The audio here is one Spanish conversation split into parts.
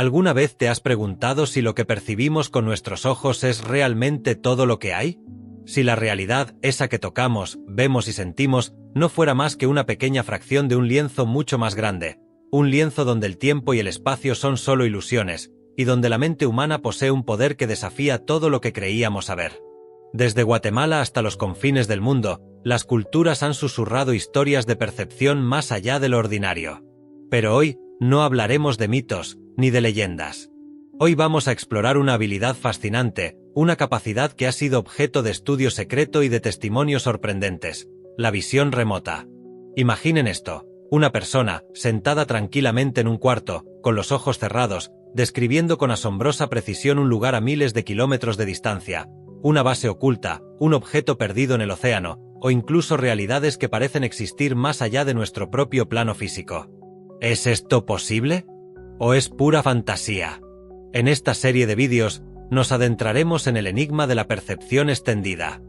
¿Alguna vez te has preguntado si lo que percibimos con nuestros ojos es realmente todo lo que hay? Si la realidad, esa que tocamos, vemos y sentimos, no fuera más que una pequeña fracción de un lienzo mucho más grande, un lienzo donde el tiempo y el espacio son solo ilusiones, y donde la mente humana posee un poder que desafía todo lo que creíamos saber. Desde Guatemala hasta los confines del mundo, las culturas han susurrado historias de percepción más allá de lo ordinario. Pero hoy, no hablaremos de mitos, ni de leyendas. Hoy vamos a explorar una habilidad fascinante, una capacidad que ha sido objeto de estudio secreto y de testimonios sorprendentes: la visión remota. Imaginen esto: una persona, sentada tranquilamente en un cuarto, con los ojos cerrados, describiendo con asombrosa precisión un lugar a miles de kilómetros de distancia, una base oculta, un objeto perdido en el océano, o incluso realidades que parecen existir más allá de nuestro propio plano físico. ¿Es esto posible? ¿O es pura fantasía? En esta serie de vídeos, nos adentraremos en el enigma de la percepción extendida.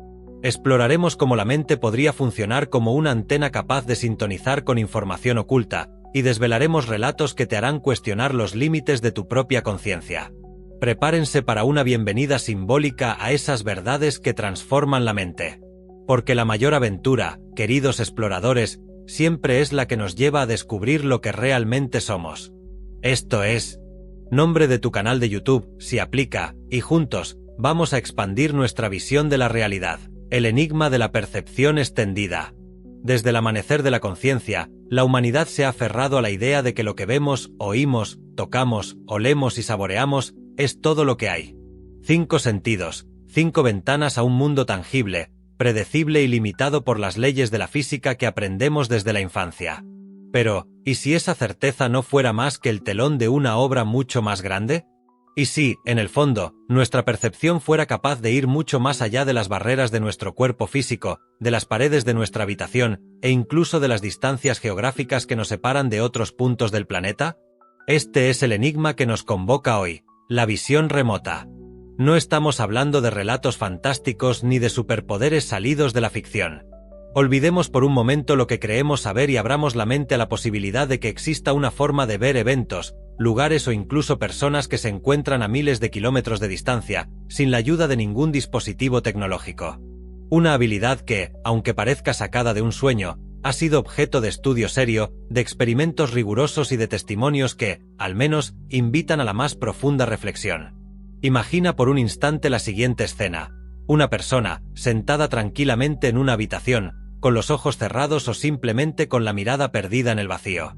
Exploraremos cómo la mente podría funcionar como una antena capaz de sintonizar con información oculta, y desvelaremos relatos que te harán cuestionar los límites de tu propia conciencia. Prepárense para una bienvenida simbólica a esas verdades que transforman la mente. Porque la mayor aventura, queridos exploradores, siempre es la que nos lleva a descubrir lo que realmente somos. Esto es... Nombre de tu canal de YouTube, Si Aplica, y juntos, vamos a expandir nuestra visión de la realidad. El enigma de la percepción extendida. Desde el amanecer de la conciencia, la humanidad se ha aferrado a la idea de que lo que vemos, oímos, tocamos, olemos y saboreamos es todo lo que hay. 5 sentidos, 5 ventanas a un mundo tangible, predecible y limitado por las leyes de la física que aprendemos desde la infancia. Pero, ¿y si esa certeza no fuera más que el telón de una obra mucho más grande? ¿Y si, en el fondo, nuestra percepción fuera capaz de ir mucho más allá de las barreras de nuestro cuerpo físico, de las paredes de nuestra habitación, e incluso de las distancias geográficas que nos separan de otros puntos del planeta? Este es el enigma que nos convoca hoy: la visión remota. No estamos hablando de relatos fantásticos ni de superpoderes salidos de la ficción. Olvidemos por un momento lo que creemos saber y abramos la mente a la posibilidad de que exista una forma de ver eventos, lugares o incluso personas que se encuentran a miles de kilómetros de distancia, sin la ayuda de ningún dispositivo tecnológico. Una habilidad que, aunque parezca sacada de un sueño, ha sido objeto de estudio serio, de experimentos rigurosos y de testimonios que, al menos, invitan a la más profunda reflexión. Imagina por un instante la siguiente escena: una persona, sentada tranquilamente en una habitación, con los ojos cerrados o simplemente con la mirada perdida en el vacío.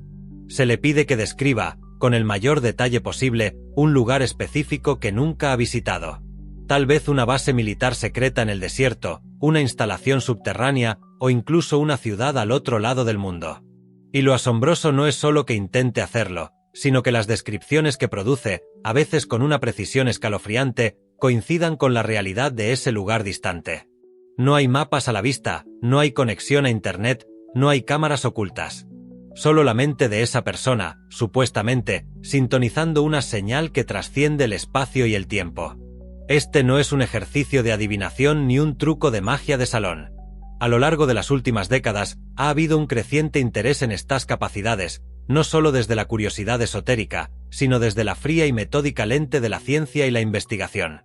Se le pide que describa, con el mayor detalle posible, un lugar específico que nunca ha visitado. Tal vez una base militar secreta en el desierto, una instalación subterránea o incluso una ciudad al otro lado del mundo. Y lo asombroso no es solo que intente hacerlo, sino que las descripciones que produce, a veces con una precisión escalofriante, coincidan con la realidad de ese lugar distante. No hay mapas a la vista, no hay conexión a Internet, no hay cámaras ocultas. Solo la mente de esa persona, supuestamente, sintonizando una señal que trasciende el espacio y el tiempo. Este no es un ejercicio de adivinación ni un truco de magia de salón. A lo largo de las últimas décadas, ha habido un creciente interés en estas capacidades, no solo desde la curiosidad esotérica, sino desde la fría y metódica lente de la ciencia y la investigación.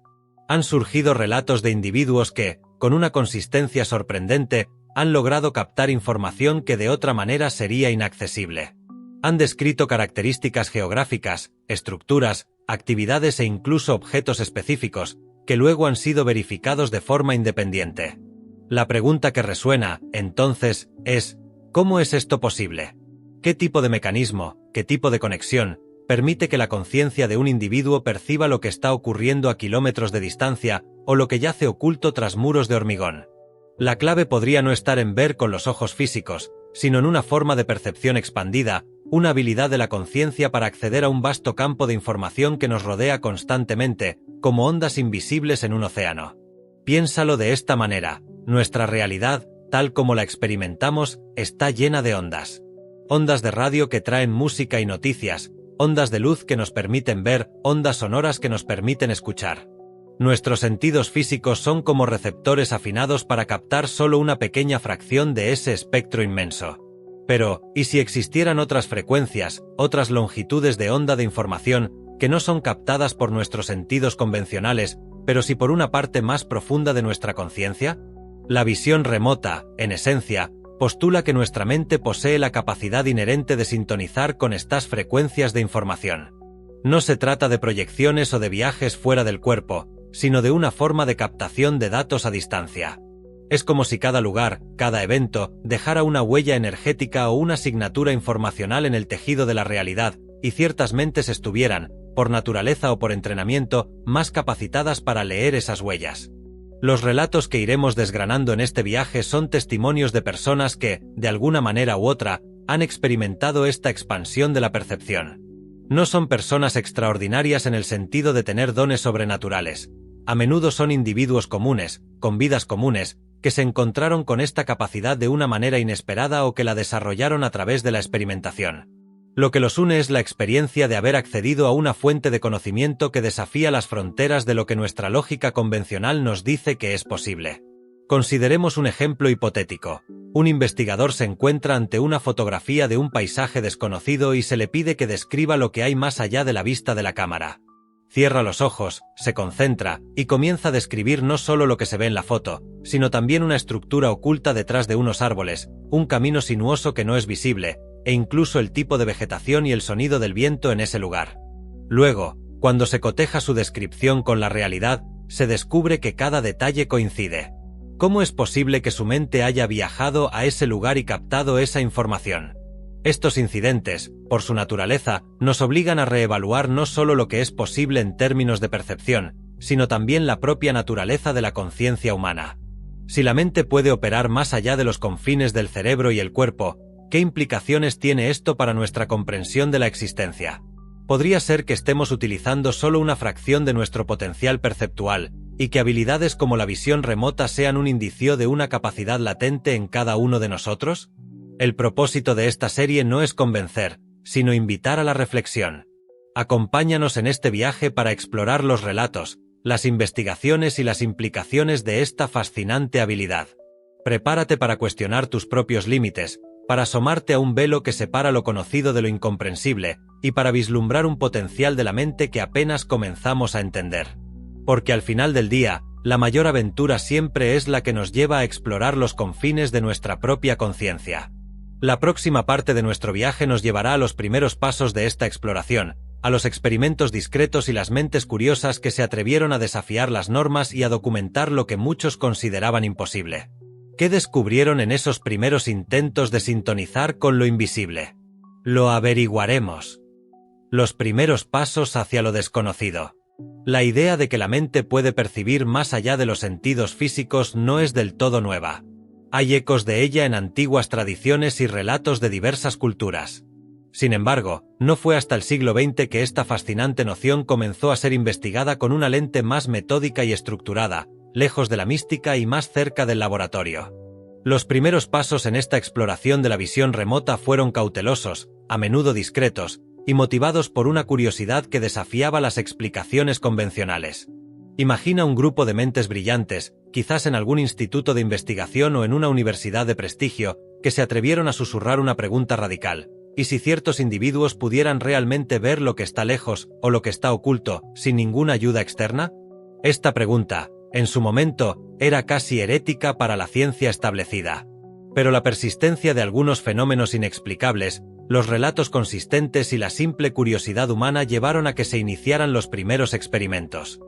Han surgido relatos de individuos que, con una consistencia sorprendente, han logrado captar información que de otra manera sería inaccesible. Han descrito características geográficas, estructuras, actividades e incluso objetos específicos, que luego han sido verificados de forma independiente. La pregunta que resuena, entonces, es: ¿cómo es esto posible? ¿Qué tipo de mecanismo, qué tipo de conexión, permite que la conciencia de un individuo perciba lo que está ocurriendo a kilómetros de distancia o lo que yace oculto tras muros de hormigón? La clave podría no estar en ver con los ojos físicos, sino en una forma de percepción expandida, una habilidad de la conciencia para acceder a un vasto campo de información que nos rodea constantemente, como ondas invisibles en un océano. Piénsalo de esta manera: nuestra realidad, tal como la experimentamos, está llena de ondas. Ondas de radio que traen música y noticias, ondas de luz que nos permiten ver, ondas sonoras que nos permiten escuchar. Nuestros sentidos físicos son como receptores afinados para captar solo una pequeña fracción de ese espectro inmenso. Pero, ¿y si existieran otras frecuencias, otras longitudes de onda de información, que no son captadas por nuestros sentidos convencionales, pero sí por una parte más profunda de nuestra conciencia? La visión remota, en esencia, postula que nuestra mente posee la capacidad inherente de sintonizar con estas frecuencias de información. No se trata de proyecciones o de viajes fuera del cuerpo, sino de una forma de captación de datos a distancia. Es como si cada lugar, cada evento, dejara una huella energética o una asignatura informacional en el tejido de la realidad, y ciertas mentes estuvieran, por naturaleza o por entrenamiento, más capacitadas para leer esas huellas. Los relatos que iremos desgranando en este viaje son testimonios de personas que, de alguna manera u otra, han experimentado esta expansión de la percepción. No son personas extraordinarias en el sentido de tener dones sobrenaturales. A menudo son individuos comunes, con vidas comunes, que se encontraron con esta capacidad de una manera inesperada o que la desarrollaron a través de la experimentación. Lo que los une es la experiencia de haber accedido a una fuente de conocimiento que desafía las fronteras de lo que nuestra lógica convencional nos dice que es posible. Consideremos un ejemplo hipotético. Un investigador se encuentra ante una fotografía de un paisaje desconocido y se le pide que describa lo que hay más allá de la vista de la cámara. Cierra los ojos, se concentra y comienza a describir no solo lo que se ve en la foto, sino también una estructura oculta detrás de unos árboles, un camino sinuoso que no es visible, e incluso el tipo de vegetación y el sonido del viento en ese lugar. Luego, cuando se coteja su descripción con la realidad, se descubre que cada detalle coincide. ¿Cómo es posible que su mente haya viajado a ese lugar y captado esa información? Estos incidentes, por su naturaleza, nos obligan a reevaluar no solo lo que es posible en términos de percepción, sino también la propia naturaleza de la conciencia humana. Si la mente puede operar más allá de los confines del cerebro y el cuerpo, ¿qué implicaciones tiene esto para nuestra comprensión de la existencia? Podría ser que estemos utilizando solo una fracción de nuestro potencial perceptual, y que habilidades como la visión remota sean un indicio de una capacidad latente en cada uno de nosotros. El propósito de esta serie no es convencer, sino invitar a la reflexión. Acompáñanos en este viaje para explorar los relatos, las investigaciones y las implicaciones de esta fascinante habilidad. Prepárate para cuestionar tus propios límites, para asomarte a un velo que separa lo conocido de lo incomprensible, y para vislumbrar un potencial de la mente que apenas comenzamos a entender. Porque al final del día, la mayor aventura siempre es la que nos lleva a explorar los confines de nuestra propia conciencia. La próxima parte de nuestro viaje nos llevará a los primeros pasos de esta exploración, a los experimentos discretos y las mentes curiosas que se atrevieron a desafiar las normas y a documentar lo que muchos consideraban imposible. ¿Qué descubrieron en esos primeros intentos de sintonizar con lo invisible? Lo averiguaremos. Los primeros pasos hacia lo desconocido. La idea de que la mente puede percibir más allá de los sentidos físicos no es del todo nueva. Hay ecos de ella en antiguas tradiciones y relatos de diversas culturas. Sin embargo, no fue hasta el siglo XX que esta fascinante noción comenzó a ser investigada con una lente más metódica y estructurada, lejos de la mística y más cerca del laboratorio. Los primeros pasos en esta exploración de la visión remota fueron cautelosos, a menudo discretos, y motivados por una curiosidad que desafiaba las explicaciones convencionales. Imagina un grupo de mentes brillantes, quizás en algún instituto de investigación o en una universidad de prestigio, que se atrevieron a susurrar una pregunta radical: ¿y si ciertos individuos pudieran realmente ver lo que está lejos o lo que está oculto, sin ninguna ayuda externa? Esta pregunta, en su momento, era casi herética para la ciencia establecida. Pero la persistencia de algunos fenómenos inexplicables, los relatos consistentes y la simple curiosidad humana llevaron a que se iniciaran los primeros experimentos.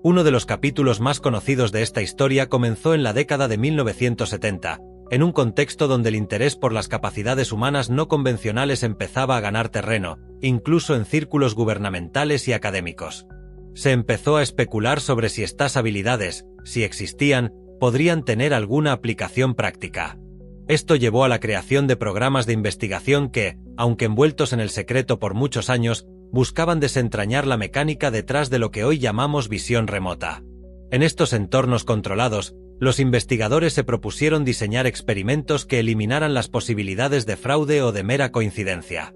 Uno de los capítulos más conocidos de esta historia comenzó en la década de 1970, en un contexto donde el interés por las capacidades humanas no convencionales empezaba a ganar terreno, incluso en círculos gubernamentales y académicos. Se empezó a especular sobre si estas habilidades, si existían, podrían tener alguna aplicación práctica. Esto llevó a la creación de programas de investigación que, aunque envueltos en el secreto por muchos años, buscaban desentrañar la mecánica detrás de lo que hoy llamamos visión remota. En estos entornos controlados, los investigadores se propusieron diseñar experimentos que eliminaran las posibilidades de fraude o de mera coincidencia.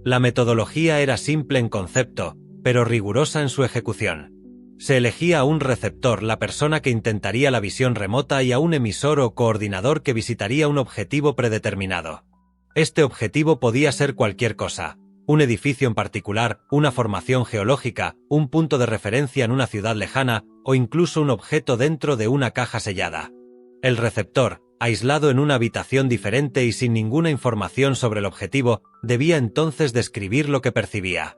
La metodología era simple en concepto, pero rigurosa en su ejecución. Se elegía a un receptor, la persona que intentaría la visión remota, y a un emisor o coordinador que visitaría un objetivo predeterminado. Este objetivo podía ser cualquier cosa: un edificio en particular, una formación geológica, un punto de referencia en una ciudad lejana o incluso un objeto dentro de una caja sellada. El receptor, aislado en una habitación diferente y sin ninguna información sobre el objetivo, debía entonces describir lo que percibía.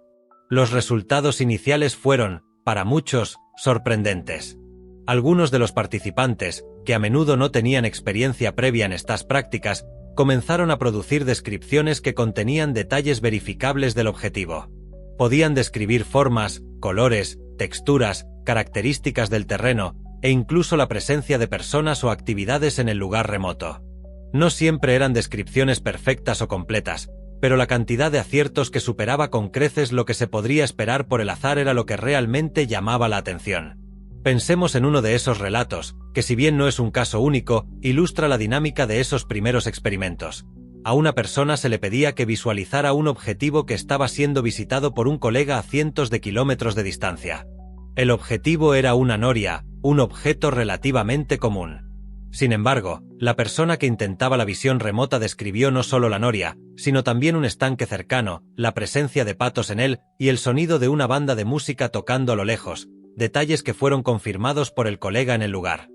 Los resultados iniciales fueron, para muchos, sorprendentes. Algunos de los participantes, que a menudo no tenían experiencia previa en estas prácticas, comenzaron a producir descripciones que contenían detalles verificables del objetivo. Podían describir formas, colores, texturas, características del terreno e incluso la presencia de personas o actividades en el lugar remoto. No siempre eran descripciones perfectas o completas, pero la cantidad de aciertos que superaba con creces lo que se podría esperar por el azar era lo que realmente llamaba la atención. Pensemos en uno de esos relatos, que si bien no es un caso único, ilustra la dinámica de esos primeros experimentos. A una persona se le pedía que visualizara un objetivo que estaba siendo visitado por un colega a cientos de kilómetros de distancia. El objetivo era una noria, un objeto relativamente común. Sin embargo, la persona que intentaba la visión remota describió no solo la noria, sino también un estanque cercano, la presencia de patos en él y el sonido de una banda de música tocando a lo lejos, detalles que fueron confirmados por el colega en el lugar.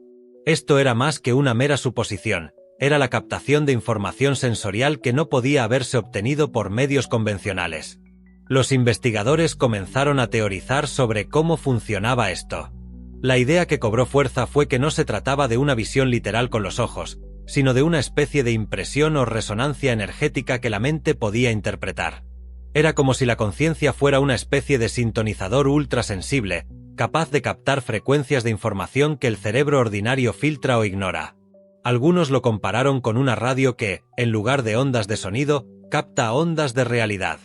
Esto era más que una mera suposición, era la captación de información sensorial que no podía haberse obtenido por medios convencionales. Los investigadores comenzaron a teorizar sobre cómo funcionaba esto. La idea que cobró fuerza fue que no se trataba de una visión literal con los ojos, sino de una especie de impresión o resonancia energética que la mente podía interpretar. Era como si la conciencia fuera una especie de sintonizador ultrasensible, capaz de captar frecuencias de información que el cerebro ordinario filtra o ignora. Algunos lo compararon con una radio que, en lugar de ondas de sonido, capta ondas de realidad.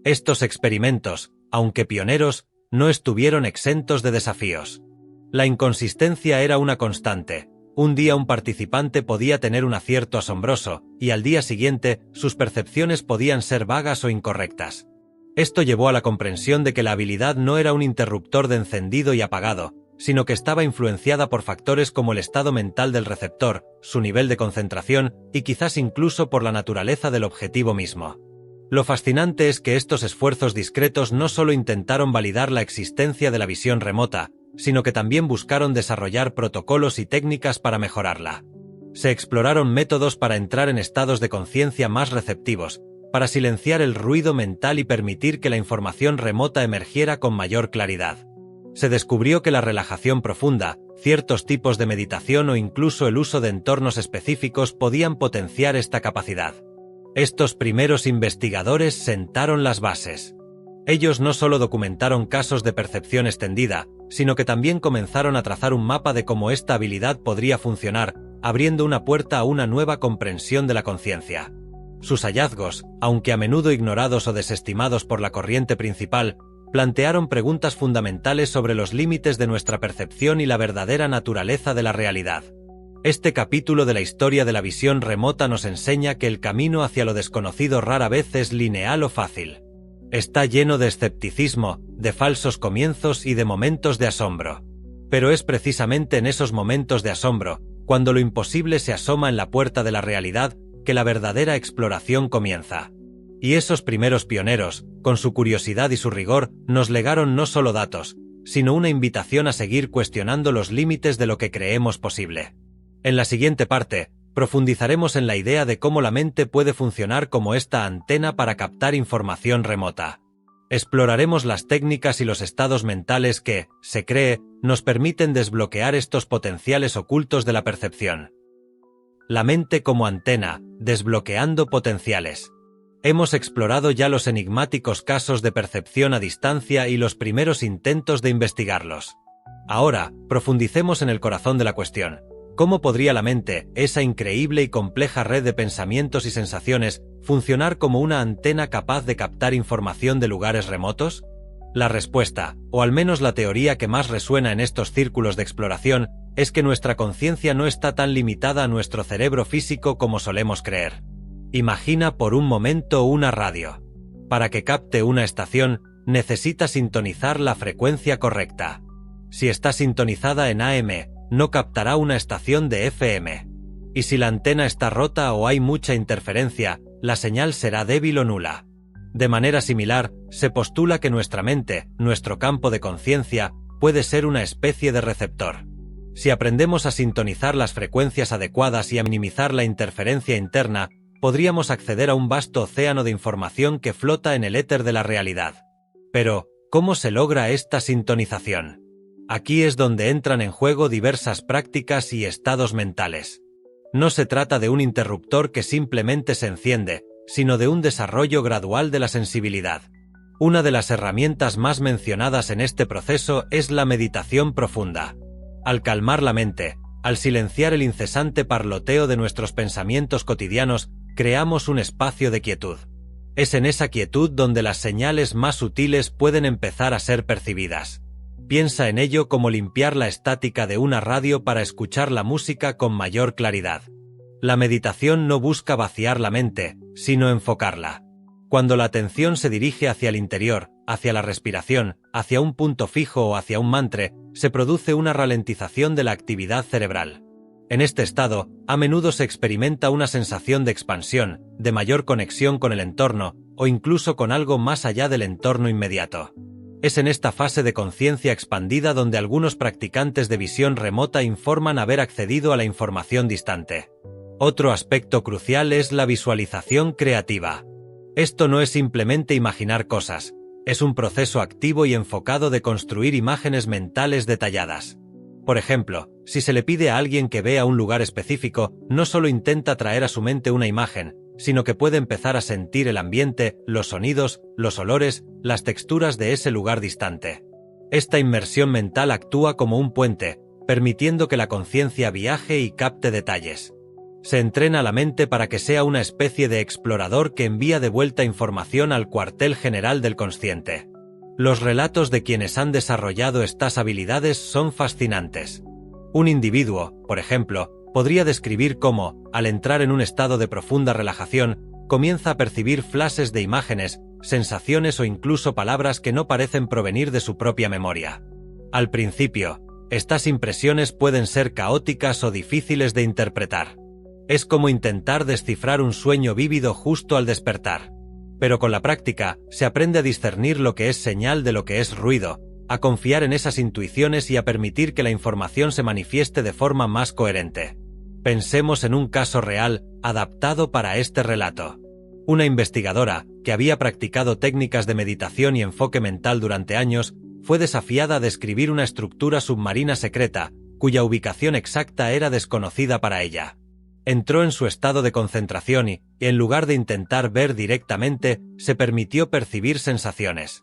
Estos experimentos, aunque pioneros, no estuvieron exentos de desafíos. La inconsistencia era una constante. Un día un participante podía tener un acierto asombroso, y al día siguiente sus percepciones podían ser vagas o incorrectas. Esto llevó a la comprensión de que la habilidad no era un interruptor de encendido y apagado, sino que estaba influenciada por factores como el estado mental del receptor, su nivel de concentración y quizás incluso por la naturaleza del objetivo mismo. Lo fascinante es que estos esfuerzos discretos no solo intentaron validar la existencia de la visión remota, sino que también buscaron desarrollar protocolos y técnicas para mejorarla. Se exploraron métodos para entrar en estados de conciencia más receptivos, para silenciar el ruido mental y permitir que la información remota emergiera con mayor claridad. Se descubrió que la relajación profunda, ciertos tipos de meditación o incluso el uso de entornos específicos podían potenciar esta capacidad. Estos primeros investigadores sentaron las bases. Ellos no solo documentaron casos de percepción extendida, sino que también comenzaron a trazar un mapa de cómo esta habilidad podría funcionar, abriendo una puerta a una nueva comprensión de la conciencia. Sus hallazgos, aunque a menudo ignorados o desestimados por la corriente principal, plantearon preguntas fundamentales sobre los límites de nuestra percepción y la verdadera naturaleza de la realidad. Este capítulo de la historia de la visión remota nos enseña que el camino hacia lo desconocido rara vez es lineal o fácil. Está lleno de escepticismo, de falsos comienzos y de momentos de asombro. Pero es precisamente en esos momentos de asombro, cuando lo imposible se asoma en la puerta de la realidad, que la verdadera exploración comienza. Y esos primeros pioneros, con su curiosidad y su rigor, nos legaron no solo datos, sino una invitación a seguir cuestionando los límites de lo que creemos posible. En la siguiente parte, profundizaremos en la idea de cómo la mente puede funcionar como esta antena para captar información remota. Exploraremos las técnicas y los estados mentales que, se cree, nos permiten desbloquear estos potenciales ocultos de la percepción. La mente como antena, desbloqueando potenciales. Hemos explorado ya los enigmáticos casos de percepción a distancia y los primeros intentos de investigarlos. Ahora, profundicemos en el corazón de la cuestión. ¿Cómo podría la mente, esa increíble y compleja red de pensamientos y sensaciones, funcionar como una antena capaz de captar información de lugares remotos? La respuesta, o al menos la teoría que más resuena en estos círculos de exploración, es que nuestra conciencia no está tan limitada a nuestro cerebro físico como solemos creer. Imagina por un momento una radio. Para que capte una estación, necesita sintonizar la frecuencia correcta. Si está sintonizada en AM, no captará una estación de FM. Y si la antena está rota o hay mucha interferencia, la señal será débil o nula. De manera similar, se postula que nuestra mente, nuestro campo de conciencia, puede ser una especie de receptor. Si aprendemos a sintonizar las frecuencias adecuadas y a minimizar la interferencia interna, podríamos acceder a un vasto océano de información que flota en el éter de la realidad. Pero, ¿cómo se logra esta sintonización? Aquí es donde entran en juego diversas prácticas y estados mentales. No se trata de un interruptor que simplemente se enciende, sino de un desarrollo gradual de la sensibilidad. Una de las herramientas más mencionadas en este proceso es la meditación profunda. Al calmar la mente, al silenciar el incesante parloteo de nuestros pensamientos cotidianos, creamos un espacio de quietud. Es en esa quietud donde las señales más sutiles pueden empezar a ser percibidas. Piensa en ello como limpiar la estática de una radio para escuchar la música con mayor claridad. La meditación no busca vaciar la mente, sino enfocarla. Cuando la atención se dirige hacia el interior, hacia la respiración, hacia un punto fijo o hacia un mantra, se produce una ralentización de la actividad cerebral. En este estado, a menudo se experimenta una sensación de expansión, de mayor conexión con el entorno, o incluso con algo más allá del entorno inmediato. Es en esta fase de conciencia expandida donde algunos practicantes de visión remota informan haber accedido a la información distante. Otro aspecto crucial es la visualización creativa. Esto no es simplemente imaginar cosas, es un proceso activo y enfocado de construir imágenes mentales detalladas. Por ejemplo, si se le pide a alguien que vea un lugar específico, no solo intenta traer a su mente una imagen, sino que puede empezar a sentir el ambiente, los sonidos, los olores, las texturas de ese lugar distante. Esta inmersión mental actúa como un puente, permitiendo que la conciencia viaje y capte detalles. Se entrena la mente para que sea una especie de explorador que envía de vuelta información al cuartel general del consciente. Los relatos de quienes han desarrollado estas habilidades son fascinantes. Un individuo, por ejemplo, podría describir cómo, al entrar en un estado de profunda relajación, comienza a percibir flashes de imágenes, sensaciones o incluso palabras que no parecen provenir de su propia memoria. Al principio, estas impresiones pueden ser caóticas o difíciles de interpretar. Es como intentar descifrar un sueño vívido justo al despertar. Pero con la práctica, se aprende a discernir lo que es señal de lo que es ruido, a confiar en esas intuiciones y a permitir que la información se manifieste de forma más coherente. Pensemos en un caso real, adaptado para este relato. Una investigadora, que había practicado técnicas de meditación y enfoque mental durante años, fue desafiada a describir una estructura submarina secreta, cuya ubicación exacta era desconocida para ella. Entró en su estado de concentración y, en lugar de intentar ver directamente, se permitió percibir sensaciones.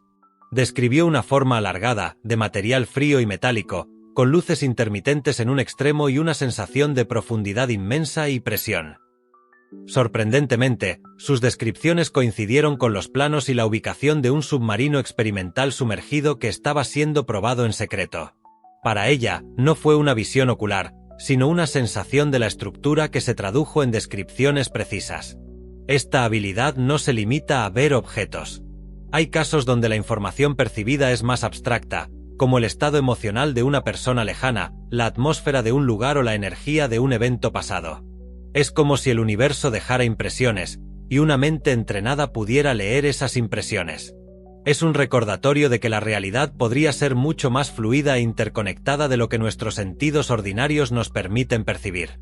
Describió una forma alargada, de material frío y metálico, con luces intermitentes en un extremo y una sensación de profundidad inmensa y presión. Sorprendentemente, sus descripciones coincidieron con los planos y la ubicación de un submarino experimental sumergido que estaba siendo probado en secreto. Para ella, no fue una visión ocular, sino una sensación de la estructura que se tradujo en descripciones precisas. Esta habilidad no se limita a ver objetos. Hay casos donde la información percibida es más abstracta, como el estado emocional de una persona lejana, la atmósfera de un lugar o la energía de un evento pasado. Es como si el universo dejara impresiones, y una mente entrenada pudiera leer esas impresiones. Es un recordatorio de que la realidad podría ser mucho más fluida e interconectada de lo que nuestros sentidos ordinarios nos permiten percibir.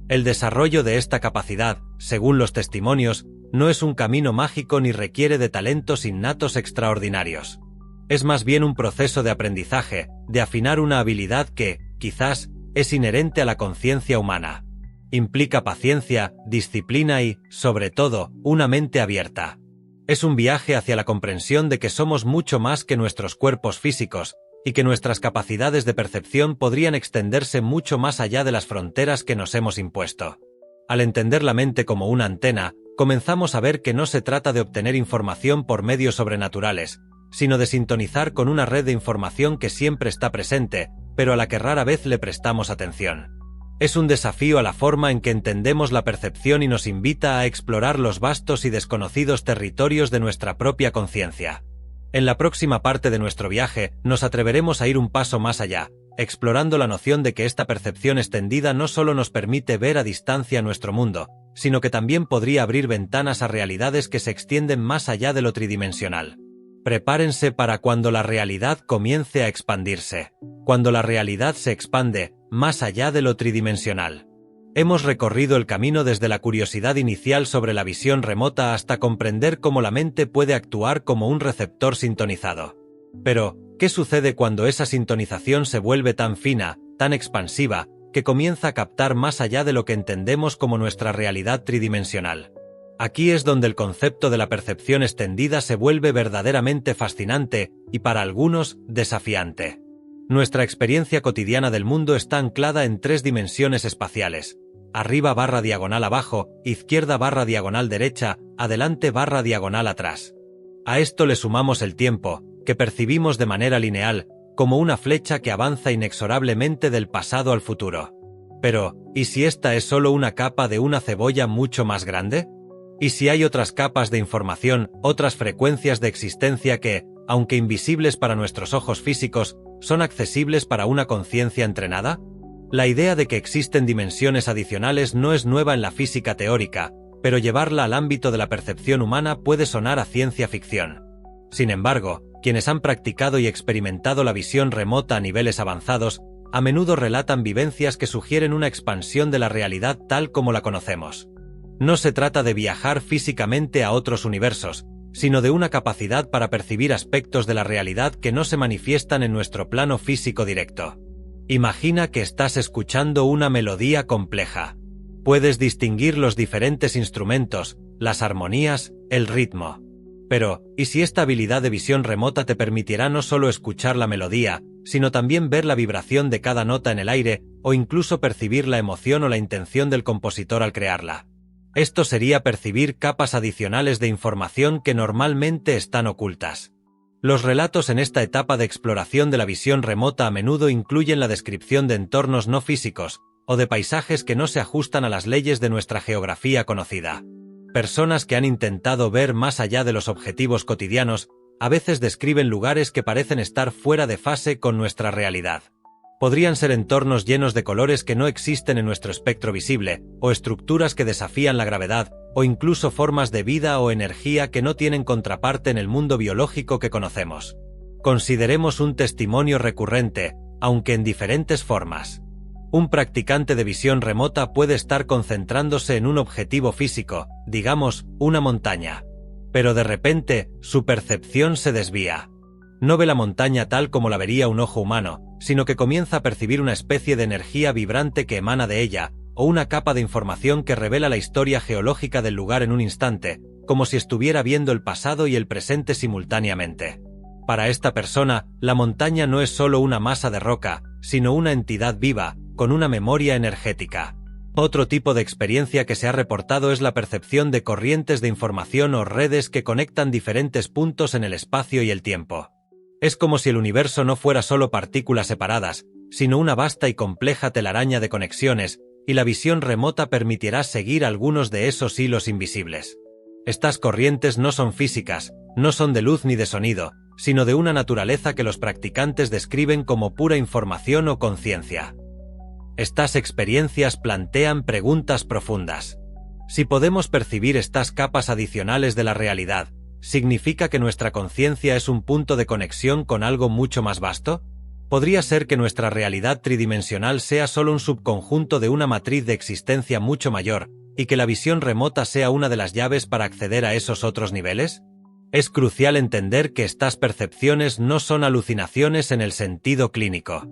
El desarrollo de esta capacidad, según los testimonios, no es un camino mágico ni requiere de talentos innatos extraordinarios. Es más bien un proceso de aprendizaje, de afinar una habilidad que, quizás, es inherente a la conciencia humana. Implica paciencia, disciplina y, sobre todo, una mente abierta. Es un viaje hacia la comprensión de que somos mucho más que nuestros cuerpos físicos, y que nuestras capacidades de percepción podrían extenderse mucho más allá de las fronteras que nos hemos impuesto. Al entender la mente como una antena, comenzamos a ver que no se trata de obtener información por medios sobrenaturales, sino de sintonizar con una red de información que siempre está presente, pero a la que rara vez le prestamos atención. Es un desafío a la forma en que entendemos la percepción y nos invita a explorar los vastos y desconocidos territorios de nuestra propia conciencia. En la próxima parte de nuestro viaje, nos atreveremos a ir un paso más allá, explorando la noción de que esta percepción extendida no solo nos permite ver a distancia nuestro mundo, sino que también podría abrir ventanas a realidades que se extienden más allá de lo tridimensional. Prepárense para cuando la realidad comience a expandirse. Cuando la realidad se expande, más allá de lo tridimensional. Hemos recorrido el camino desde la curiosidad inicial sobre la visión remota hasta comprender cómo la mente puede actuar como un receptor sintonizado. Pero, ¿qué sucede cuando esa sintonización se vuelve tan fina, tan expansiva, que comienza a captar más allá de lo que entendemos como nuestra realidad tridimensional? Aquí es donde el concepto de la percepción extendida se vuelve verdaderamente fascinante y, para algunos, desafiante. Nuestra experiencia cotidiana del mundo está anclada en 3 dimensiones espaciales: arriba/diagonal abajo, izquierda/diagonal derecha, adelante/diagonal atrás. A esto le sumamos el tiempo, que percibimos de manera lineal, como una flecha que avanza inexorablemente del pasado al futuro. Pero, ¿y si esta es solo una capa de una cebolla mucho más grande? ¿Y si hay otras capas de información, otras frecuencias de existencia que, aunque invisibles para nuestros ojos físicos, son accesibles para una conciencia entrenada? La idea de que existen dimensiones adicionales no es nueva en la física teórica, pero llevarla al ámbito de la percepción humana puede sonar a ciencia ficción. Sin embargo, quienes han practicado y experimentado la visión remota a niveles avanzados, a menudo relatan vivencias que sugieren una expansión de la realidad tal como la conocemos. No se trata de viajar físicamente a otros universos, sino de una capacidad para percibir aspectos de la realidad que no se manifiestan en nuestro plano físico directo. Imagina que estás escuchando una melodía compleja. Puedes distinguir los diferentes instrumentos, las armonías, el ritmo. Pero, ¿y si esta habilidad de visión remota te permitirá no solo escuchar la melodía, sino también ver la vibración de cada nota en el aire, o incluso percibir la emoción o la intención del compositor al crearla? Esto sería percibir capas adicionales de información que normalmente están ocultas. Los relatos en esta etapa de exploración de la visión remota a menudo incluyen la descripción de entornos no físicos, o de paisajes que no se ajustan a las leyes de nuestra geografía conocida. Personas que han intentado ver más allá de los objetivos cotidianos, a veces describen lugares que parecen estar fuera de fase con nuestra realidad. Podrían ser entornos llenos de colores que no existen en nuestro espectro visible, o estructuras que desafían la gravedad, o incluso formas de vida o energía que no tienen contraparte en el mundo biológico que conocemos. Consideremos un testimonio recurrente, aunque en diferentes formas. Un practicante de visión remota puede estar concentrándose en un objetivo físico, digamos, una montaña. Pero de repente, su percepción se desvía. No ve la montaña tal como la vería un ojo humano, sino que comienza a percibir una especie de energía vibrante que emana de ella, o una capa de información que revela la historia geológica del lugar en un instante, como si estuviera viendo el pasado y el presente simultáneamente. Para esta persona, la montaña no es solo una masa de roca, sino una entidad viva, con una memoria energética. Otro tipo de experiencia que se ha reportado es la percepción de corrientes de información o redes que conectan diferentes puntos en el espacio y el tiempo. Es como si el universo no fuera solo partículas separadas, sino una vasta y compleja telaraña de conexiones, y la visión remota permitirá seguir algunos de esos hilos invisibles. Estas corrientes no son físicas, no son de luz ni de sonido, sino de una naturaleza que los practicantes describen como pura información o conciencia. Estas experiencias plantean preguntas profundas. Si podemos percibir estas capas adicionales de la realidad, ¿significa que nuestra conciencia es un punto de conexión con algo mucho más vasto? ¿Podría ser que nuestra realidad tridimensional sea solo un subconjunto de una matriz de existencia mucho mayor, y que la visión remota sea una de las llaves para acceder a esos otros niveles? Es crucial entender que estas percepciones no son alucinaciones en el sentido clínico.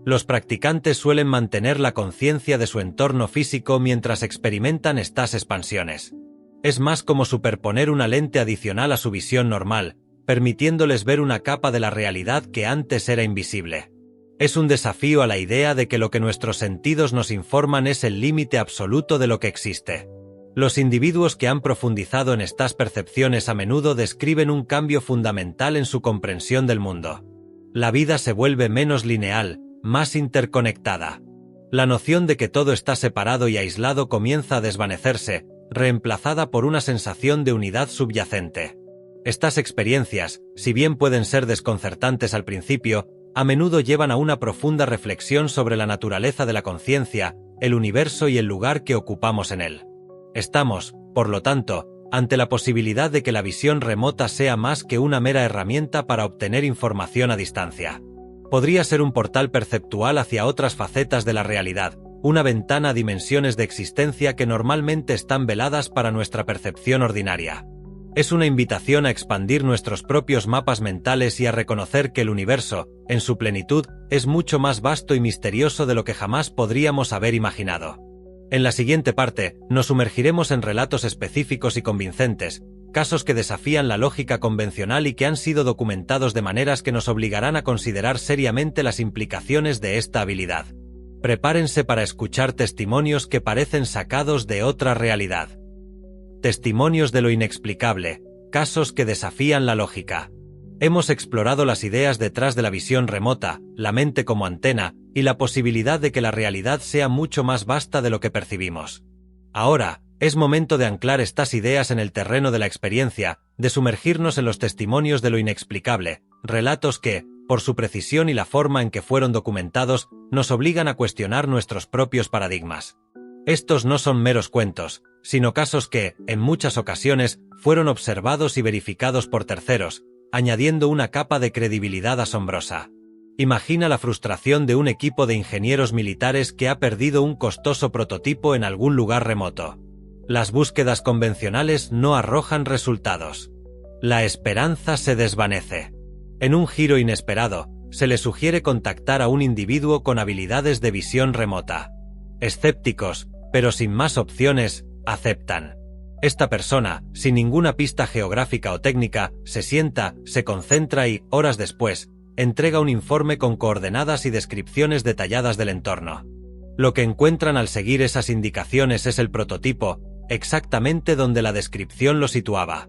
Los practicantes suelen mantener la conciencia de su entorno físico mientras experimentan estas expansiones. Es más como superponer una lente adicional a su visión normal, permitiéndoles ver una capa de la realidad que antes era invisible. Es un desafío a la idea de que lo que nuestros sentidos nos informan es el límite absoluto de lo que existe. Los individuos que han profundizado en estas percepciones a menudo describen un cambio fundamental en su comprensión del mundo. La vida se vuelve menos lineal, más interconectada. La noción de que todo está separado y aislado comienza a desvanecerse, reemplazada por una sensación de unidad subyacente. Estas experiencias, si bien pueden ser desconcertantes al principio, a menudo llevan a una profunda reflexión sobre la naturaleza de la conciencia, el universo y el lugar que ocupamos en él. Estamos, por lo tanto, ante la posibilidad de que la visión remota sea más que una mera herramienta para obtener información a distancia. Podría ser un portal perceptual hacia otras facetas de la realidad, una ventana a dimensiones de existencia que normalmente están veladas para nuestra percepción ordinaria. Es una invitación a expandir nuestros propios mapas mentales y a reconocer que el universo, en su plenitud, es mucho más vasto y misterioso de lo que jamás podríamos haber imaginado. En la siguiente parte, nos sumergiremos en relatos específicos y convincentes, casos que desafían la lógica convencional y que han sido documentados de maneras que nos obligarán a considerar seriamente las implicaciones de esta habilidad. Prepárense para escuchar testimonios que parecen sacados de otra realidad. Testimonios de lo inexplicable, casos que desafían la lógica. Hemos explorado las ideas detrás de la visión remota, la mente como antena, y la posibilidad de que la realidad sea mucho más vasta de lo que percibimos. Ahora, es momento de anclar estas ideas en el terreno de la experiencia, de sumergirnos en los testimonios de lo inexplicable, relatos que, por su precisión y la forma en que fueron documentados, nos obligan a cuestionar nuestros propios paradigmas. Estos no son meros cuentos, sino casos que, en muchas ocasiones, fueron observados y verificados por terceros, añadiendo una capa de credibilidad asombrosa. Imagina la frustración de un equipo de ingenieros militares que ha perdido un costoso prototipo en algún lugar remoto. Las búsquedas convencionales no arrojan resultados. La esperanza se desvanece. En un giro inesperado, se le sugiere contactar a un individuo con habilidades de visión remota. Escépticos, pero sin más opciones, aceptan. Esta persona, sin ninguna pista geográfica o técnica, se sienta, se concentra y, horas después, entrega un informe con coordenadas y descripciones detalladas del entorno. Lo que encuentran al seguir esas indicaciones es el prototipo, exactamente donde la descripción lo situaba.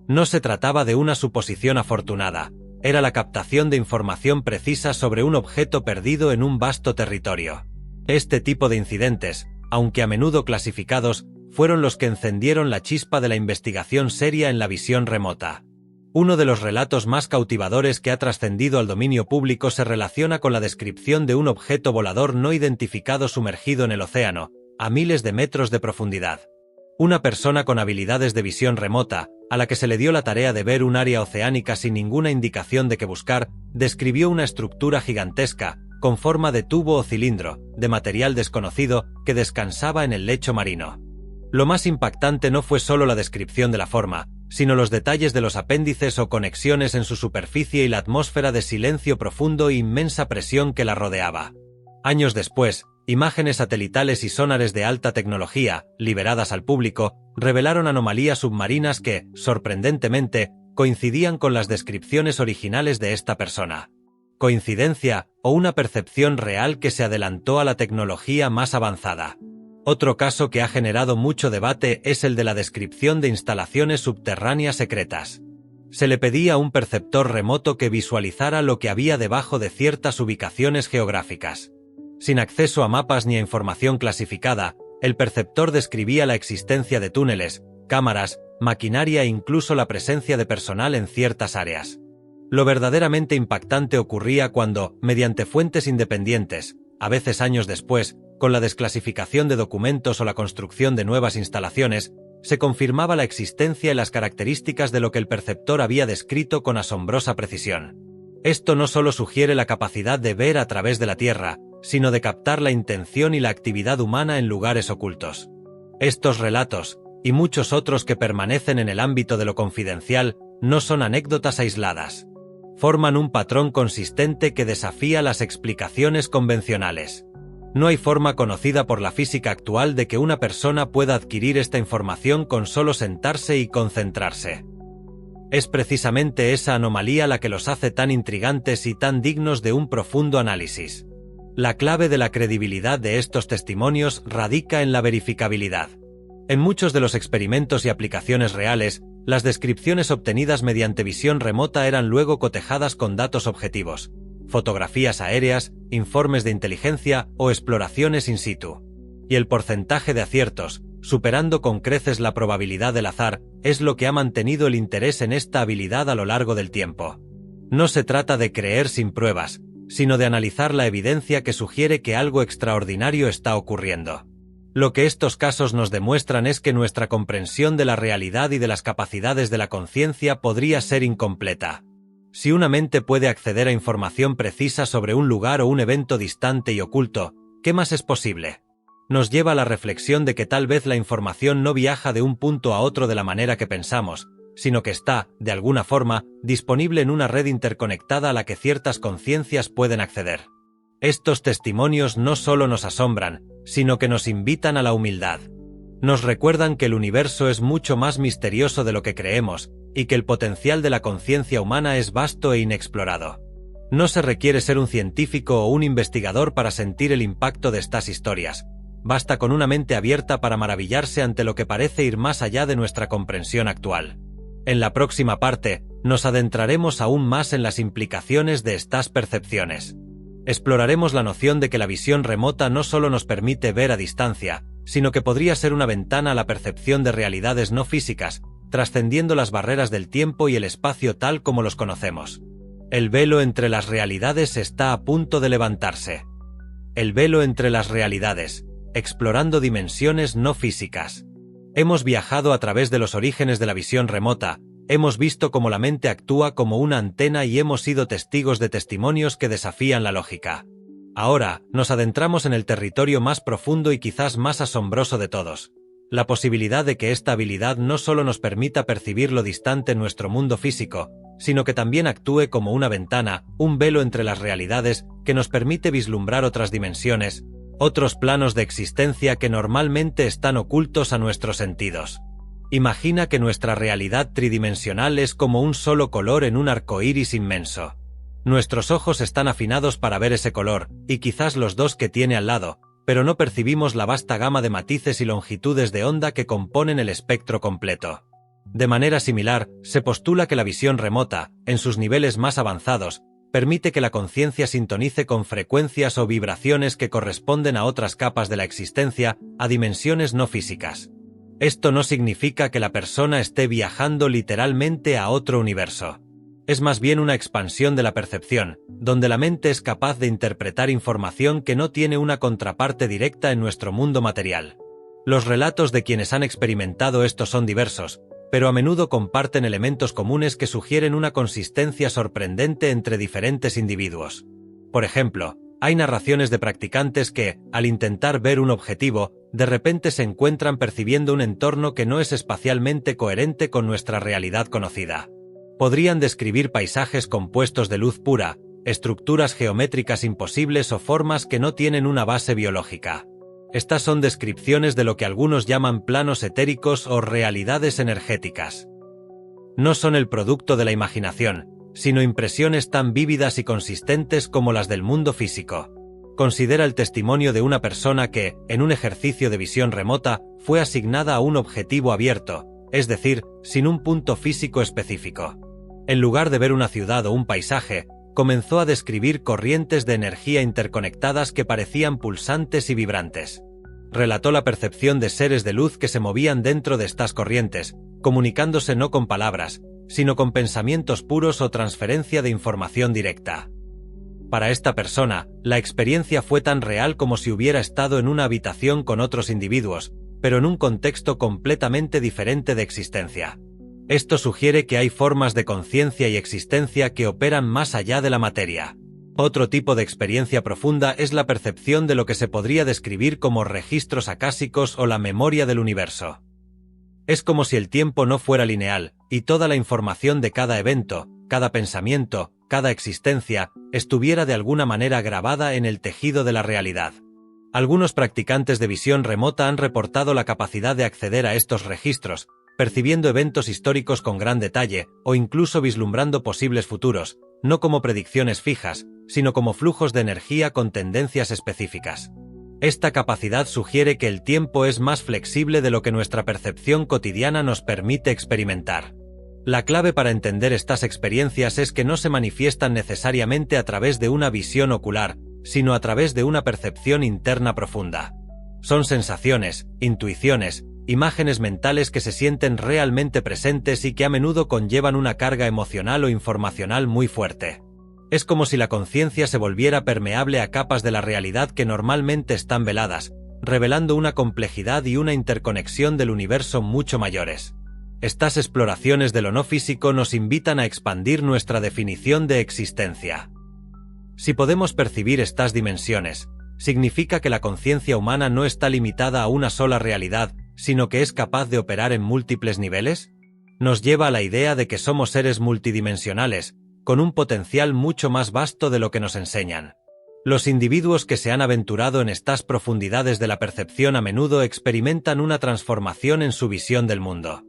No se trataba de una suposición afortunada, era la captación de información precisa sobre un objeto perdido en un vasto territorio. Este tipo de incidentes, aunque a menudo clasificados, fueron los que encendieron la chispa de la investigación seria en la visión remota. Uno de los relatos más cautivadores que ha trascendido al dominio público se relaciona con la descripción de un objeto volador no identificado sumergido en el océano, a miles de metros de profundidad. Una persona con habilidades de visión remota, a la que se le dio la tarea de ver un área oceánica sin ninguna indicación de qué buscar, describió una estructura gigantesca, con forma de tubo o cilindro, de material desconocido, que descansaba en el lecho marino. Lo más impactante no fue solo la descripción de la forma, sino los detalles de los apéndices o conexiones en su superficie y la atmósfera de silencio profundo e inmensa presión que la rodeaba. Años después, imágenes satelitales y sonares de alta tecnología, liberadas al público, revelaron anomalías submarinas que, sorprendentemente, coincidían con las descripciones originales de esta persona. ¿Coincidencia o una percepción real que se adelantó a la tecnología más avanzada? Otro caso que ha generado mucho debate es el de la descripción de instalaciones subterráneas secretas. Se le pedía a un perceptor remoto que visualizara lo que había debajo de ciertas ubicaciones geográficas. Sin acceso a mapas ni a información clasificada, el perceptor describía la existencia de túneles, cámaras, maquinaria e incluso la presencia de personal en ciertas áreas. Lo verdaderamente impactante ocurría cuando, mediante fuentes independientes, a veces años después, con la desclasificación de documentos o la construcción de nuevas instalaciones, se confirmaba la existencia y las características de lo que el perceptor había descrito con asombrosa precisión. Esto no solo sugiere la capacidad de ver a través de la Tierra, sino de captar la intención y la actividad humana en lugares ocultos. Estos relatos, y muchos otros que permanecen en el ámbito de lo confidencial, no son anécdotas aisladas. Forman un patrón consistente que desafía las explicaciones convencionales. No hay forma conocida por la física actual de que una persona pueda adquirir esta información con solo sentarse y concentrarse. Es precisamente esa anomalía la que los hace tan intrigantes y tan dignos de un profundo análisis. La clave de la credibilidad de estos testimonios radica en la verificabilidad. En muchos de los experimentos y aplicaciones reales, las descripciones obtenidas mediante visión remota eran luego cotejadas con datos objetivos, fotografías aéreas, informes de inteligencia o exploraciones in situ. Y el porcentaje de aciertos, superando con creces la probabilidad del azar, es lo que ha mantenido el interés en esta habilidad a lo largo del tiempo. No se trata de creer sin pruebas, sino de analizar la evidencia que sugiere que algo extraordinario está ocurriendo. Lo que estos casos nos demuestran es que nuestra comprensión de la realidad y de las capacidades de la conciencia podría ser incompleta. Si una mente puede acceder a información precisa sobre un lugar o un evento distante y oculto, ¿qué más es posible? Nos lleva a la reflexión de que tal vez la información no viaja de un punto a otro de la manera que pensamos, sino que está, de alguna forma, disponible en una red interconectada a la que ciertas conciencias pueden acceder. Estos testimonios no solo nos asombran, sino que nos invitan a la humildad. Nos recuerdan que el universo es mucho más misterioso de lo que creemos, y que el potencial de la conciencia humana es vasto e inexplorado. No se requiere ser un científico o un investigador para sentir el impacto de estas historias. Basta con una mente abierta para maravillarse ante lo que parece ir más allá de nuestra comprensión actual. En la próxima parte, nos adentraremos aún más en las implicaciones de estas percepciones. Exploraremos la noción de que la visión remota no solo nos permite ver a distancia, sino que podría ser una ventana a la percepción de realidades no físicas, trascendiendo las barreras del tiempo y el espacio tal como los conocemos. El velo entre las realidades está a punto de levantarse. El velo entre las realidades, explorando dimensiones no físicas. Hemos viajado a través de los orígenes de la visión remota, hemos visto cómo la mente actúa como una antena y hemos sido testigos de testimonios que desafían la lógica. Ahora, nos adentramos en el territorio más profundo y quizás más asombroso de todos. La posibilidad de que esta habilidad no solo nos permita percibir lo distante en nuestro mundo físico, sino que también actúe como una ventana, un velo entre las realidades que nos permite vislumbrar otras dimensiones, otros planos de existencia que normalmente están ocultos a nuestros sentidos. Imagina que nuestra realidad tridimensional es como un solo color en un arco iris inmenso. Nuestros ojos están afinados para ver ese color, y quizás los dos que tiene al lado, pero no percibimos la vasta gama de matices y longitudes de onda que componen el espectro completo. De manera similar, se postula que la visión remota, en sus niveles más avanzados, permite que la conciencia sintonice con frecuencias o vibraciones que corresponden a otras capas de la existencia, a dimensiones no físicas. Esto no significa que la persona esté viajando literalmente a otro universo. Es más bien una expansión de la percepción, donde la mente es capaz de interpretar información que no tiene una contraparte directa en nuestro mundo material. Los relatos de quienes han experimentado esto son diversos, pero a menudo comparten elementos comunes que sugieren una consistencia sorprendente entre diferentes individuos. Por ejemplo, hay narraciones de practicantes que, al intentar ver un objetivo, de repente se encuentran percibiendo un entorno que no es espacialmente coherente con nuestra realidad conocida. Podrían describir paisajes compuestos de luz pura, estructuras geométricas imposibles o formas que no tienen una base biológica. Estas son descripciones de lo que algunos llaman planos etéricos o realidades energéticas. No son el producto de la imaginación, sino impresiones tan vívidas y consistentes como las del mundo físico. Considera el testimonio de una persona que, en un ejercicio de visión remota, fue asignada a un objetivo abierto, es decir, sin un punto físico específico. En lugar de ver una ciudad o un paisaje, comenzó a describir corrientes de energía interconectadas que parecían pulsantes y vibrantes. Relató la percepción de seres de luz que se movían dentro de estas corrientes, comunicándose no con palabras, sino con pensamientos puros o transferencia de información directa. Para esta persona, la experiencia fue tan real como si hubiera estado en una habitación con otros individuos, pero en un contexto completamente diferente de existencia. Esto sugiere que hay formas de conciencia y existencia que operan más allá de la materia. Otro tipo de experiencia profunda es la percepción de lo que se podría describir como registros acásicos o la memoria del universo. Es como si el tiempo no fuera lineal, y toda la información de cada evento, cada pensamiento, cada existencia, estuviera de alguna manera grabada en el tejido de la realidad. Algunos practicantes de visión remota han reportado la capacidad de acceder a estos registros, percibiendo eventos históricos con gran detalle, o incluso vislumbrando posibles futuros, no como predicciones fijas, sino como flujos de energía con tendencias específicas. Esta capacidad sugiere que el tiempo es más flexible de lo que nuestra percepción cotidiana nos permite experimentar. La clave para entender estas experiencias es que no se manifiestan necesariamente a través de una visión ocular, sino a través de una percepción interna profunda. Son sensaciones, intuiciones, imágenes mentales que se sienten realmente presentes y que a menudo conllevan una carga emocional o informacional muy fuerte. Es como si la conciencia se volviera permeable a capas de la realidad que normalmente están veladas, revelando una complejidad y una interconexión del universo mucho mayores. Estas exploraciones de lo no físico nos invitan a expandir nuestra definición de existencia. Si podemos percibir estas dimensiones, significa que la conciencia humana no está limitada a una sola realidad, sino que es capaz de operar en múltiples niveles. Nos lleva a la idea de que somos seres multidimensionales, con un potencial mucho más vasto de lo que nos enseñan. Los individuos que se han aventurado en estas profundidades de la percepción a menudo experimentan una transformación en su visión del mundo.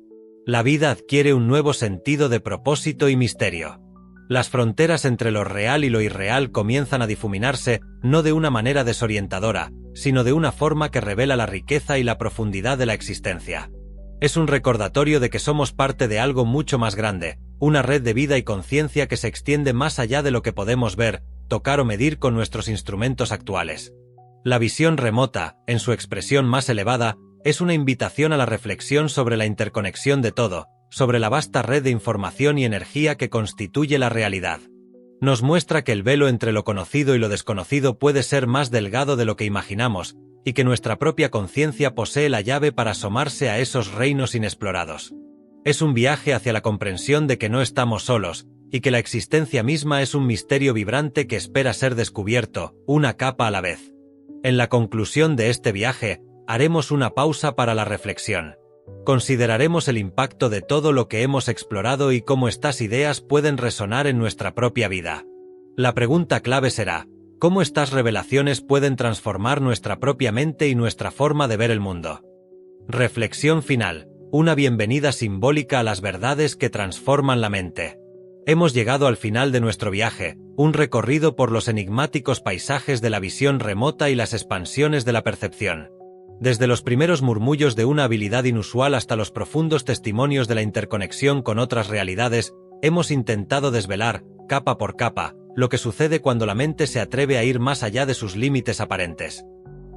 La vida adquiere un nuevo sentido de propósito y misterio. Las fronteras entre lo real y lo irreal comienzan a difuminarse, no de una manera desorientadora, sino de una forma que revela la riqueza y la profundidad de la existencia. Es un recordatorio de que somos parte de algo mucho más grande, una red de vida y conciencia que se extiende más allá de lo que podemos ver, tocar o medir con nuestros instrumentos actuales. La visión remota, en su expresión más elevada, es una invitación a la reflexión sobre la interconexión de todo, sobre la vasta red de información y energía que constituye la realidad. Nos muestra que el velo entre lo conocido y lo desconocido puede ser más delgado de lo que imaginamos, y que nuestra propia conciencia posee la llave para asomarse a esos reinos inexplorados. Es un viaje hacia la comprensión de que no estamos solos, y que la existencia misma es un misterio vibrante que espera ser descubierto, una capa a la vez. En la conclusión de este viaje, haremos una pausa para la reflexión. Consideraremos el impacto de todo lo que hemos explorado y cómo estas ideas pueden resonar en nuestra propia vida. La pregunta clave será: ¿cómo estas revelaciones pueden transformar nuestra propia mente y nuestra forma de ver el mundo? Reflexión final. Una bienvenida simbólica a las verdades que transforman la mente. Hemos llegado al final de nuestro viaje, un recorrido por los enigmáticos paisajes de la visión remota y las expansiones de la percepción. Desde los primeros murmullos de una habilidad inusual hasta los profundos testimonios de la interconexión con otras realidades, hemos intentado desvelar, capa por capa, lo que sucede cuando la mente se atreve a ir más allá de sus límites aparentes.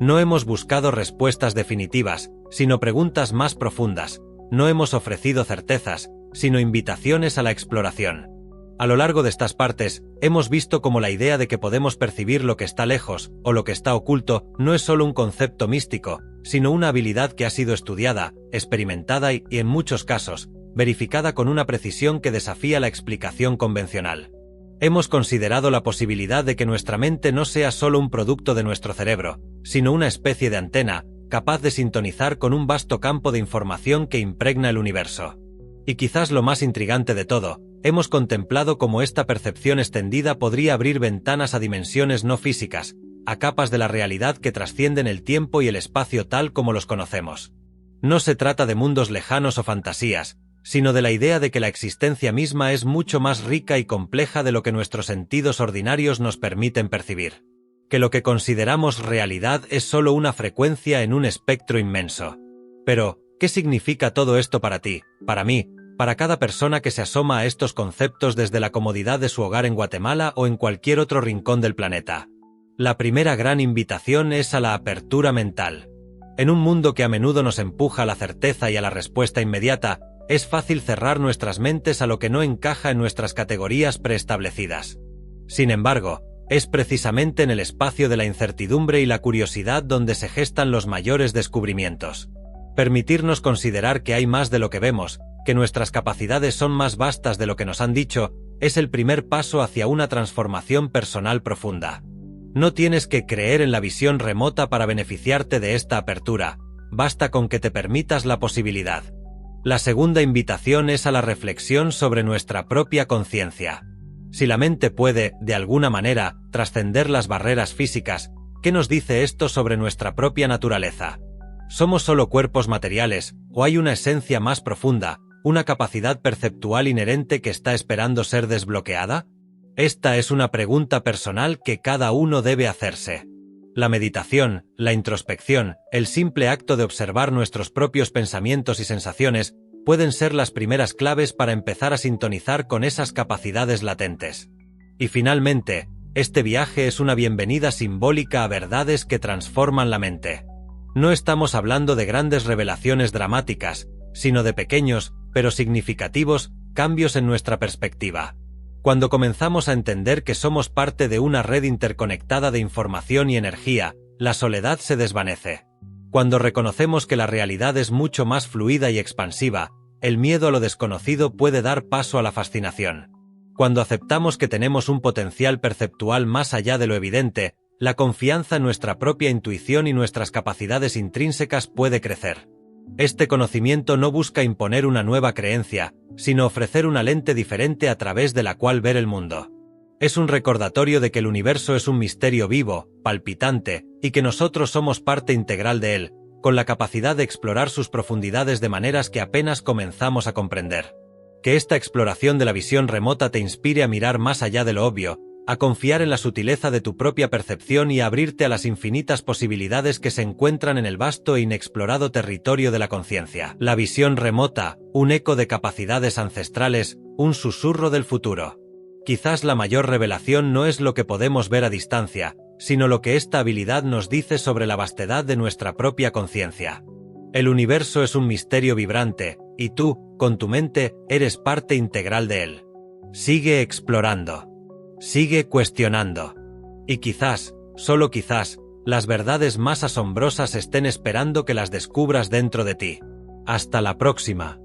No hemos buscado respuestas definitivas, sino preguntas más profundas. No hemos ofrecido certezas, sino invitaciones a la exploración. A lo largo de estas partes, hemos visto cómo la idea de que podemos percibir lo que está lejos, o lo que está oculto, no es solo un concepto místico, sino una habilidad que ha sido estudiada, experimentada y, en muchos casos, verificada con una precisión que desafía la explicación convencional. Hemos considerado la posibilidad de que nuestra mente no sea solo un producto de nuestro cerebro, sino una especie de antena, capaz de sintonizar con un vasto campo de información que impregna el universo. Y quizás lo más intrigante de todo, hemos contemplado cómo esta percepción extendida podría abrir ventanas a dimensiones no físicas, a capas de la realidad que trascienden el tiempo y el espacio tal como los conocemos. No se trata de mundos lejanos o fantasías, sino de la idea de que la existencia misma es mucho más rica y compleja de lo que nuestros sentidos ordinarios nos permiten percibir. Que lo que consideramos realidad es solo una frecuencia en un espectro inmenso. Pero, ¿qué significa todo esto para ti, para mí, para cada persona que se asoma a estos conceptos desde la comodidad de su hogar en Guatemala o en cualquier otro rincón del planeta? La primera gran invitación es a la apertura mental. En un mundo que a menudo nos empuja a la certeza y a la respuesta inmediata, es fácil cerrar nuestras mentes a lo que no encaja en nuestras categorías preestablecidas. Sin embargo, es precisamente en el espacio de la incertidumbre y la curiosidad donde se gestan los mayores descubrimientos. Permitirnos considerar que hay más de lo que vemos, que nuestras capacidades son más vastas de lo que nos han dicho, es el primer paso hacia una transformación personal profunda. No tienes que creer en la visión remota para beneficiarte de esta apertura, basta con que te permitas la posibilidad. La segunda invitación es a la reflexión sobre nuestra propia conciencia. Si la mente puede, de alguna manera, trascender las barreras físicas, ¿qué nos dice esto sobre nuestra propia naturaleza? ¿Somos solo cuerpos materiales, o hay una esencia más profunda, una capacidad perceptual inherente que está esperando ser desbloqueada? Esta es una pregunta personal que cada uno debe hacerse. La meditación, la introspección, el simple acto de observar nuestros propios pensamientos y sensaciones pueden ser las primeras claves para empezar a sintonizar con esas capacidades latentes. Y finalmente, este viaje es una bienvenida simbólica a verdades que transforman la mente. No estamos hablando de grandes revelaciones dramáticas, sino de pequeños, pero significativos, cambios en nuestra perspectiva. Cuando comenzamos a entender que somos parte de una red interconectada de información y energía, la soledad se desvanece. Cuando reconocemos que la realidad es mucho más fluida y expansiva, el miedo a lo desconocido puede dar paso a la fascinación. Cuando aceptamos que tenemos un potencial perceptual más allá de lo evidente, la confianza en nuestra propia intuición y nuestras capacidades intrínsecas puede crecer. Este conocimiento no busca imponer una nueva creencia, sino ofrecer una lente diferente a través de la cual ver el mundo. Es un recordatorio de que el universo es un misterio vivo, palpitante, y que nosotros somos parte integral de él, con la capacidad de explorar sus profundidades de maneras que apenas comenzamos a comprender. Que esta exploración de la visión remota te inspire a mirar más allá de lo obvio, a confiar en la sutileza de tu propia percepción y a abrirte a las infinitas posibilidades que se encuentran en el vasto e inexplorado territorio de la conciencia. La visión remota, un eco de capacidades ancestrales, un susurro del futuro. Quizás la mayor revelación no es lo que podemos ver a distancia, sino lo que esta habilidad nos dice sobre la vastedad de nuestra propia conciencia. El universo es un misterio vibrante, y tú, con tu mente, eres parte integral de él. Sigue explorando. Sigue cuestionando. Y quizás, solo quizás, las verdades más asombrosas estén esperando que las descubras dentro de ti. Hasta la próxima.